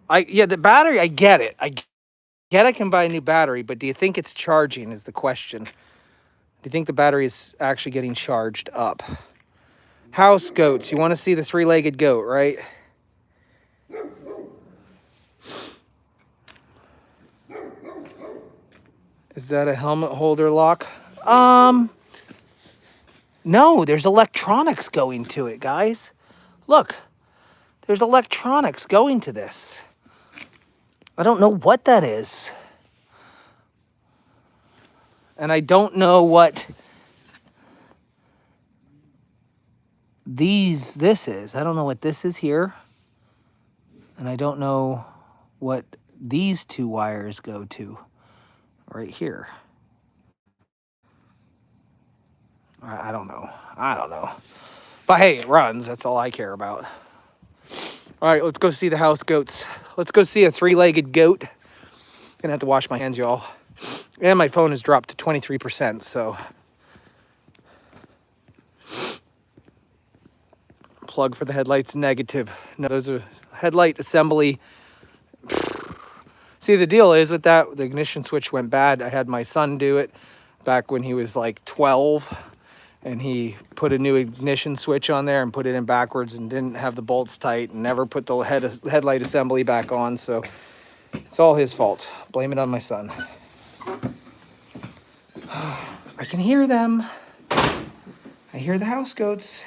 Yeah, the battery, I get it. I can buy a new battery, but do you think it's charging is the question. Do you think the battery is actually getting charged up? House goats. You want to see the three-legged goat, right? Is that a helmet holder lock? No, there's electronics going to it, guys. Look, there's electronics going to this. I don't know what that is. And I don't know what this is. I don't know what this is here. And I don't know what these two wires go to right here. I don't know. But hey, it runs. That's all I care about. All right, let's go see the house goats. Let's go see a three-legged goat. Gonna have to wash my hands, y'all. And my phone has dropped to 23%, so plug for the headlights negative. No, those are headlight assembly. See, the deal is with that, the ignition switch went bad. I had my son do it back when he was like 12, and he put a new ignition switch on there and put it in backwards and didn't have the bolts tight and never put the headlight assembly back on. So it's all his fault. Blame it on my son. I can hear them. I hear the house goats.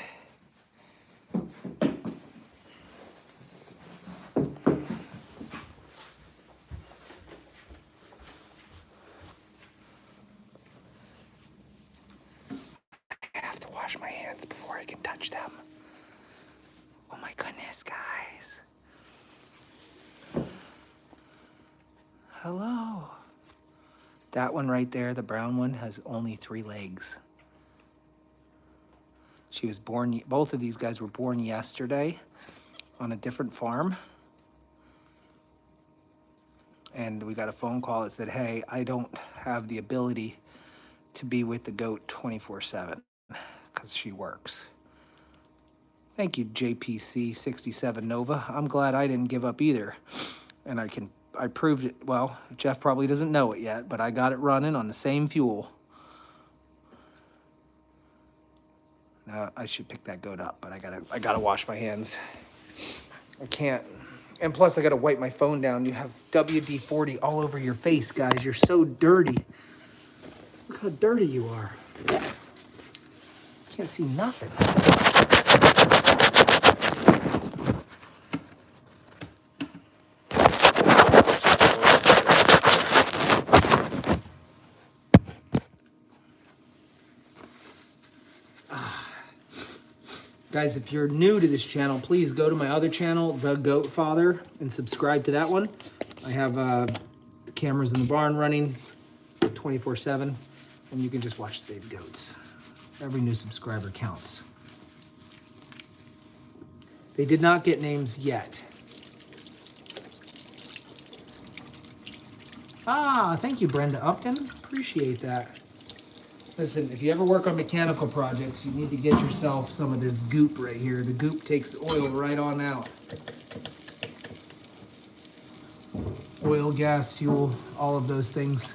I have to wash my hands before I can touch them. Oh my goodness, guys. Hello. That one right there, the brown one, has only 3 legs. She was born, both of these guys were born yesterday on a different farm. And we got a phone call that said, hey, I don't have the ability to be with the goat 24/7 because she works. Thank you, JPC 67 Nova. I'm glad I didn't give up either. And I proved it. Well, Jeff probably doesn't know it yet, but I got it running on the same fuel. Now I should pick that goat up, but I gotta wash my hands. I can't. And plus I gotta wipe my phone down. You have WD-40 all over your face, guys. You're so dirty. Look how dirty you are. Can't see nothing. Guys, if you're new to this channel, please go to my other channel, The Goat Father, and subscribe to that one. I have the cameras in the barn running 24/7, and you can just watch the baby goats. Every new subscriber counts. They did not get names yet. Ah, thank you, Brenda Upton. Appreciate that. Listen, if you ever work on mechanical projects, you need to get yourself some of this goop right here. The goop takes the oil right on out. Oil, gas, fuel, all of those things.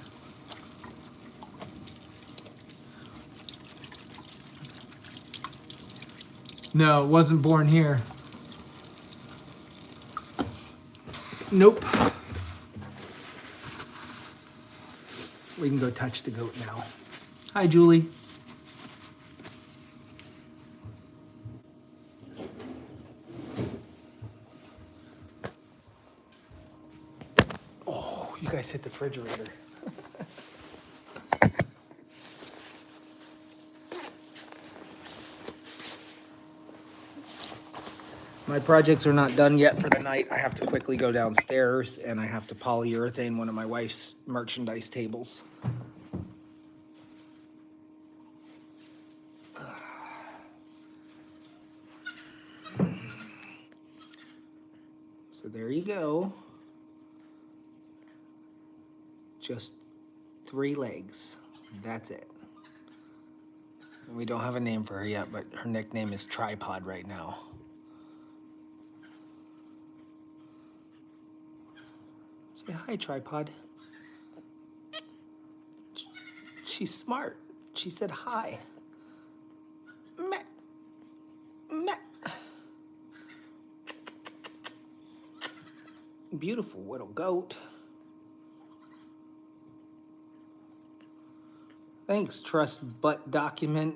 No, it wasn't born here. Nope. We can go touch the goat now. Hi, Julie. Oh, you guys hit the refrigerator. My projects are not done yet for the night. I have to quickly go downstairs and I have to polyurethane one of my wife's merchandise tables. So there you go. Just 3 legs. That's it. We don't have a name for her yet, but her nickname is Tripod right now. Say hi, Tripod. She's smart. She said hi. Meh. Meh. Beautiful little goat. Thanks, Trust Butt Document.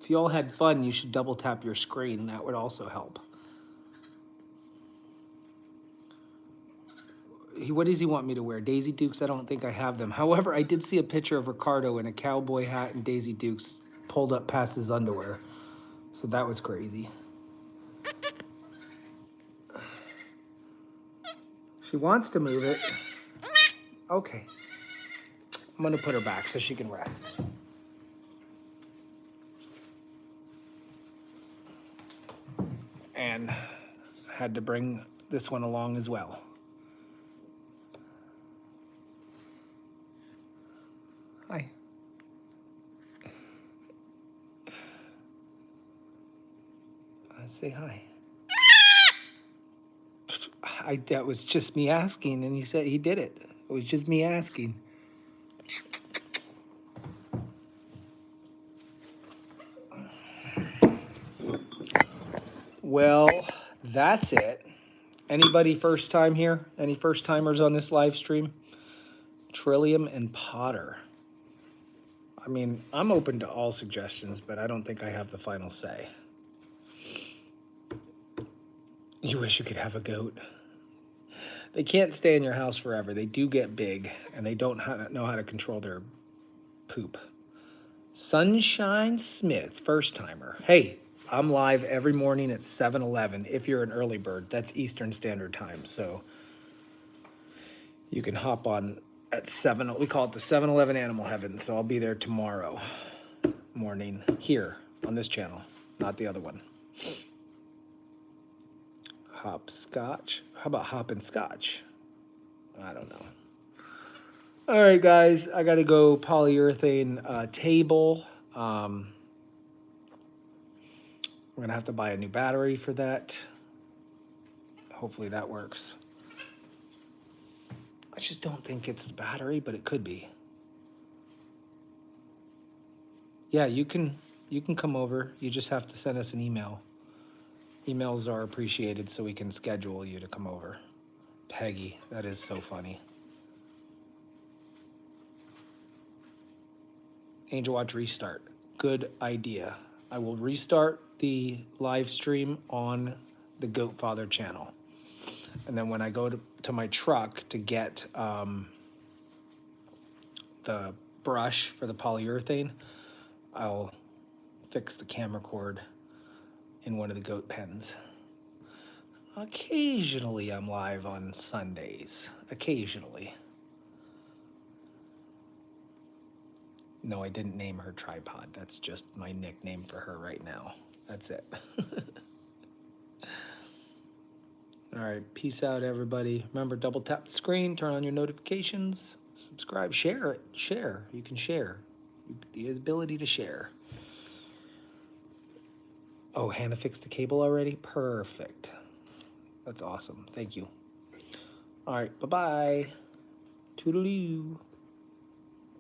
If you all had fun, you should double tap your screen. That would also help. What does he want me to wear? Daisy Dukes? I don't think I have them. However, I did see a picture of Ricardo in a cowboy hat and Daisy Dukes pulled up past his underwear. So that was crazy. She wants to move it. Okay. I'm gonna put her back so she can rest. And I had to bring this one along as well. Hi. Say hi. That was just me asking, and he said he did it. It was just me asking. Well, that's it. Anybody first time here? Any first timers on this live stream? Trillium and Potter. I mean, I'm open to all suggestions, but I don't think I have the final say. You wish you could have a goat. They can't stay in your house forever. They do get big, and they don't know how to control their poop. Sunshine Smith, first timer. Hey, I'm live every morning at 7:11 if you're an early bird. That's Eastern Standard Time, so you can hop on at 7. We call it the 7-Eleven Animal Heaven, so I'll be there tomorrow morning here on this channel, not the other one. Hopscotch? How about hop and scotch? I don't know. All right, guys, I got to go polyurethane table. We're going to have to buy a new battery for that. Hopefully that works. I just don't think it's the battery, but it could be. Yeah, you can come over. You just have to send us an email. Emails are appreciated so we can schedule you to come over. Peggy, that is so funny. Angel Watch restart. Good idea. I will restart the live stream on the Goat Father channel. And then when I go to my truck to get the brush for the polyurethane, I'll fix the camera cord in one of the goat pens. Occasionally I'm live on Sundays. Occasionally. No, I didn't name her Tripod. That's just my nickname for her right now. That's it. All right, peace out, everybody. Remember, double tap the screen, turn on your notifications, subscribe, share it. Share. You can share. The ability to share. Oh, Hannah fixed the cable already? Perfect. That's awesome. Thank you. All right, bye-bye. Toodaloo.